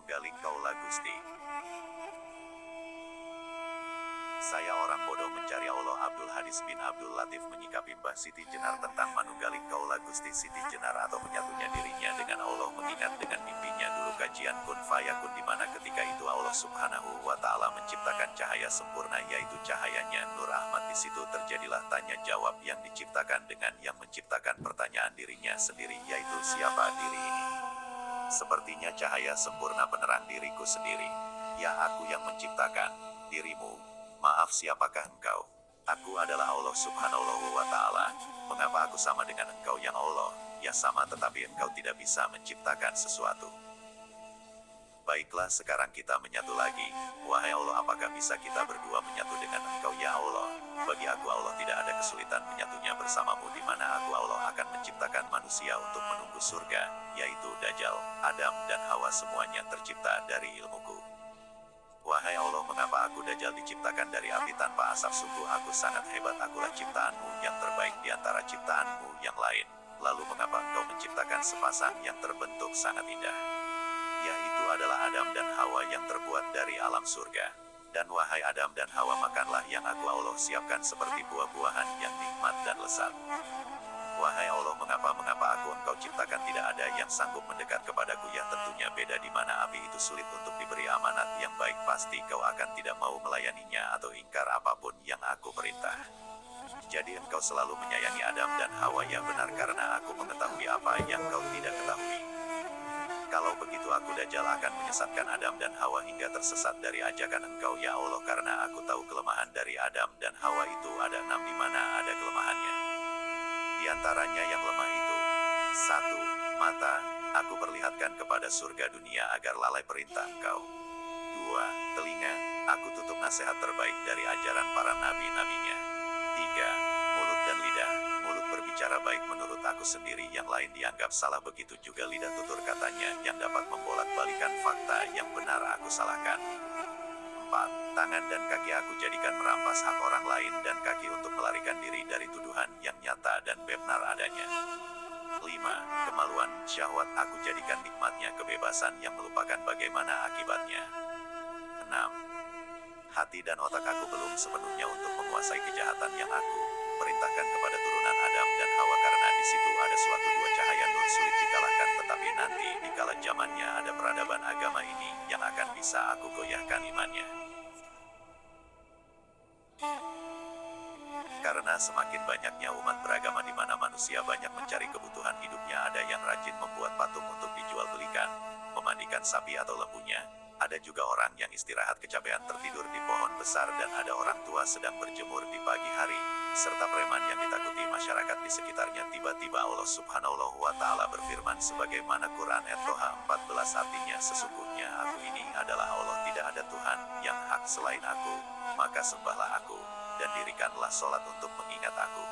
Manunggaling Kaula Gusti. Saya orang bodoh mencari Allah. Abdul Hadis bin Abdul Latif menyikapi Mbah Siti Jenar tentang Manunggaling Kaula Gusti Siti Jenar atau menyatunya dirinya dengan Allah mengingat dengan mimpinya dulu kajian Kun Fayakun di mana ketika itu Allah Subhanahu wa Ta'ala menciptakan cahaya sempurna yaitu cahayanya Nur Ahmad. Di situ terjadilah tanya jawab yang diciptakan dengan yang menciptakan pertanyaan dirinya sendiri yaitu siapa diri ini. Sepertinya cahaya sempurna penerang diriku sendiri. Ya aku yang menciptakan dirimu. Maaf siapakah engkau? Aku adalah Allah Subhanahu wa Ta'ala. Mengapa aku sama dengan engkau yang Allah? Ya sama tetapi engkau tidak bisa menciptakan sesuatu. Baiklah sekarang kita menyatu lagi. Wahai Allah apakah bisa kita berdua menyatu dengan engkau ya Allah? Bagi aku Allah tidak ada kesulitan menyatunya bersamamu di mana aku Allah akan menciptakan manusia untuk menunggu surga, yaitu Dajjal, Adam dan Hawa semuanya tercipta dari ilmuku. Wahai Allah mengapa aku Dajjal diciptakan dari api tanpa asap? Sungguh aku sangat hebat, akulah ciptaanmu yang terbaik di antara ciptaanmu yang lain. Lalu mengapa engkau menciptakan sepasang yang terbentuk sangat indah? Yaitu adalah Adam dan Hawa yang terbuat dari alam surga. Dan wahai Adam dan Hawa makanlah yang aku Allah siapkan seperti buah-buahan yang nikmat dan lezat. Wahai Allah mengapa aku engkau ciptakan tidak ada yang sanggup mendekat kepadaku? Ya tentunya beda di mana api itu sulit untuk diberi amanat yang baik, pasti kau akan tidak mau melayaninya atau ingkar apapun yang aku perintah. Jadi engkau selalu menyayangi Adam dan Hawa ya benar karena aku mengetahui apa yang kau tidak ketahui. Kalau begitu aku Dajjal akan menyesatkan Adam dan Hawa hingga tersesat dari ajakan engkau ya Allah karena aku tahu kelemahan dari Adam dan Hawa itu ada 6 di mana ada kelemahannya. Di antaranya yang lemah itu 1. Mata, aku perlihatkan kepada surga dunia agar lalai perintah engkau. 2. Telinga, aku tutup nasihat terbaik dari ajaran para nabi-nabinya. 3. Mulut dan lidah, mulut berbicara baik menurut aku sendiri, yang lain dianggap salah, begitu juga lidah tutur katanya yang dapat membolak-balikan fakta yang benar aku salahkan. 4. Tangan dan kaki aku jadikan merampas hak orang lain dan kaki untuk melarikan diri dari tuduhan yang nyata dan benar adanya. 5. Kemaluan, syahwat aku jadikan nikmatnya kebebasan yang melupakan bagaimana akibatnya. 6. Hati dan otak aku belum sepenuhnya untuk menguasai kejahatan yang aku perintahkan kepada turunan Adam dan Hawa karena di situ ada suatu dua cahaya nur sulit dikalahkan, tetapi nanti di kala zamannya ada peradaban agama ini yang akan bisa aku goyahkan imannya. Karena semakin banyaknya umat beragama di mana manusia banyak mencari kebutuhan hidupnya, ada yang rajin membuat patung untuk dijual belikan, memandikan sapi atau lembunya. Ada juga orang yang istirahat kecapean tertidur di pohon besar dan ada orang tua sedang berjemur di pagi hari, serta preman yang ditakuti masyarakat di sekitarnya. Tiba-tiba Allah Subhanahu wa Ta'ala berfirman sebagaimana Quran ayat 14 artinya sesungguhnya aku ini adalah Allah, tidak ada Tuhan yang hak selain aku, maka sembahlah aku dan dirikanlah sholat untuk mengingat aku.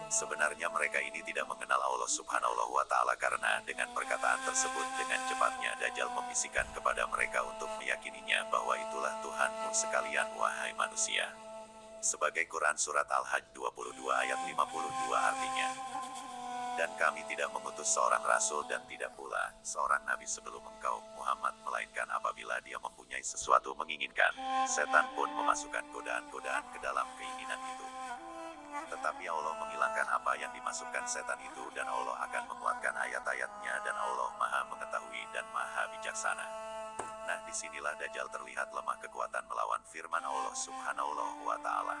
Sebenarnya mereka ini tidak mengenal Allah Subhanahu wa Ta'ala karena dengan perkataan tersebut dengan cepatnya Dajjal membisikkan kepada mereka untuk meyakininya bahwa itulah Tuhanmu sekalian wahai manusia. Sebagai Quran Surat Al-Hajj 22 ayat 52 artinya, dan kami tidak mengutus seorang rasul dan tidak pula seorang nabi sebelum engkau Muhammad, melainkan apabila dia mempunyai sesuatu menginginkan, setan pun memasukkan godaan-godaan ke dalam keinginan itu. Tetapi Allah menghilangkan apa yang dimasukkan setan itu dan Allah akan menguatkan ayat-ayatnya dan Allah maha mengetahui dan maha bijaksana. Nah disinilah Dajjal terlihat lemah kekuatan melawan firman Allah Subhanahu wa Ta'ala.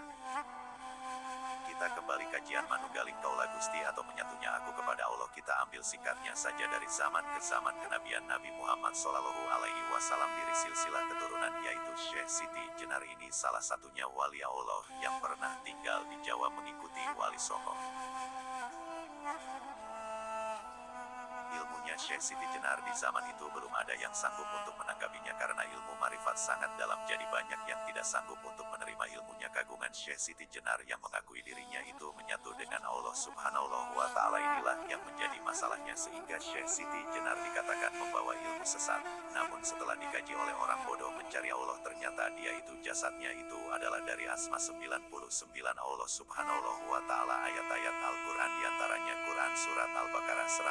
Kita kembali kajian Manunggaling Kaula Gusti atau menyatunya aku kepada Allah. Kita ambil singkatnya saja dari zaman ke zaman kenabian Nabi Muhammad Shallallahu Alaihi Wasallam dari silsilah keturunan yaitu Syekh Siti Jenar ini salah satunya wali Allah yang pernah tinggal di Jawa mengikuti Wali Songo. Ilmunya Syekh Siti Jenar di zaman itu belum ada yang sanggup untuk menanggapinya karena ilmu marifat sangat dalam, jadi banyak yang tidak sanggup untuk menerima ilmunya. Kagungan Syekh Siti Jenar yang mengakui dirinya itu menyatu dengan Allah Subhanahu wa Ta'ala inilah yang menjadi masalahnya sehingga Syekh Siti Jenar dikatakan membawa ilmu sesat. Namun setelah dikaji oleh orang bodoh mencari Allah, ternyata dia itu jasadnya itu adalah dari Asma 99 Allah Subhanahu wa Ta'ala. Ayat-ayat Al-Quran diantaranya Quran Surat Al-Baqarah 186.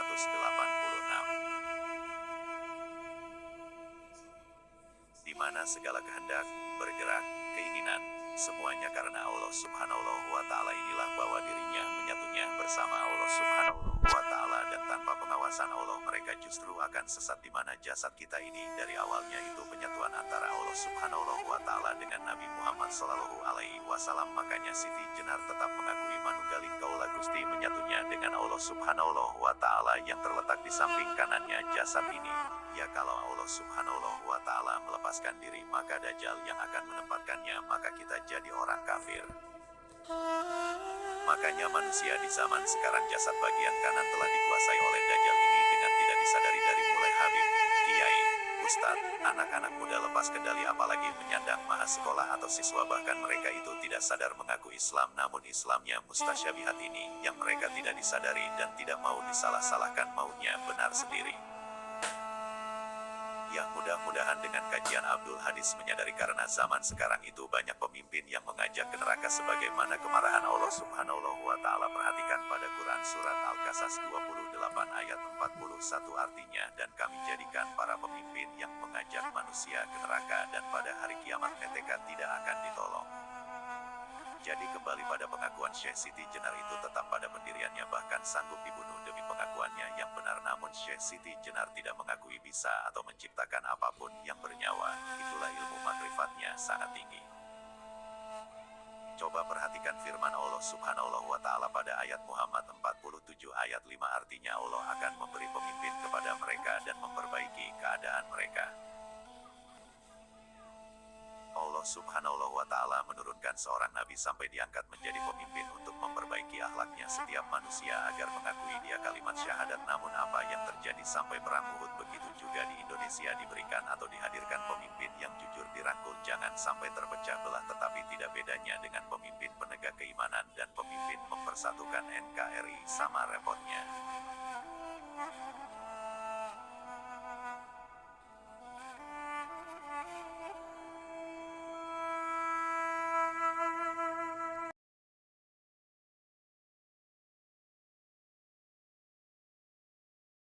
segala kehendak, bergerak, keinginan, semuanya karena Allah Subhanahu wa Ta'ala. Inilah bahwa dirinya menyatunya bersama Allah Subhanahu wa Ta'ala, dan tanpa pengawasan Allah mereka justru akan sesat, di mana jasad kita ini dari awalnya itu penyatuan antara Allah Subhanahu wa Ta'ala dengan Nabi Muhammad Shallallahu Alaihi Wasallam. Makanya Siti Jenar tetap mengakui manunggaling Kaula Gusti menyatunya dengan Allah Subhanahu wa Ta'ala yang terletak di samping kanannya jasad ini. Ya kalau Allah Subhanahu wa Ta'ala melepaskan diri, maka Dajjal yang akan menempatkannya, maka kita jadi orang kafir. Makanya manusia di zaman sekarang jasad bagian kanan telah dikuasai oleh Dajjal ini dengan tidak disadari, dari mulai Habib, Kiai, Ustadz, anak-anak muda lepas kendali, apalagi menyandang mahasekolah atau siswa, bahkan mereka itu tidak sadar mengaku Islam, namun Islamnya mustasyabihat ini yang mereka tidak disadari dan tidak mau disalah-salahkan, maunya benar sendiri. Yang mudah-mudahan dengan kajian Abdul Hadis menyadari, karena zaman sekarang itu banyak pemimpin yang mengajak ke neraka sebagaimana kemarahan Allah Subhanahu wa Ta'ala. Perhatikan pada Quran surat Al-Qasas 28 ayat 41, artinya, dan kami jadikan para pemimpin yang mengajak manusia ke neraka, dan pada hari kiamat mereka tidak akan ditolong. Jadi kembali pada pengakuan Syekh Siti Jenar itu tetap pada pendiriannya, bahkan sanggup dibunuh demi pengakuannya yang benar. Namun Syekh Siti Jenar tidak mengakui bisa atau menciptakan apapun yang bernyawa. Itulah ilmu makrifatnya sangat tinggi. Coba perhatikan firman Allah Subhanahu wa Ta'ala pada ayat Muhammad 47 ayat 5, artinya Allah akan memberi pemimpin kepada mereka dan memperbaiki keadaan mereka. Allah Subhanahu wa Ta'ala menurunkan seorang nabi sampai diangkat menjadi pemimpin untuk memperbaiki akhlaknya setiap manusia agar mengakui dia kalimat syahadat. Namun apa yang terjadi sampai perang Uhud, begitu juga di Indonesia diberikan atau dihadirkan pemimpin yang jujur, dirangkul, jangan sampai terpecah belah. Tetapi tidak bedanya dengan pemimpin penegak keimanan dan pemimpin mempersatukan NKRI, sama repotnya.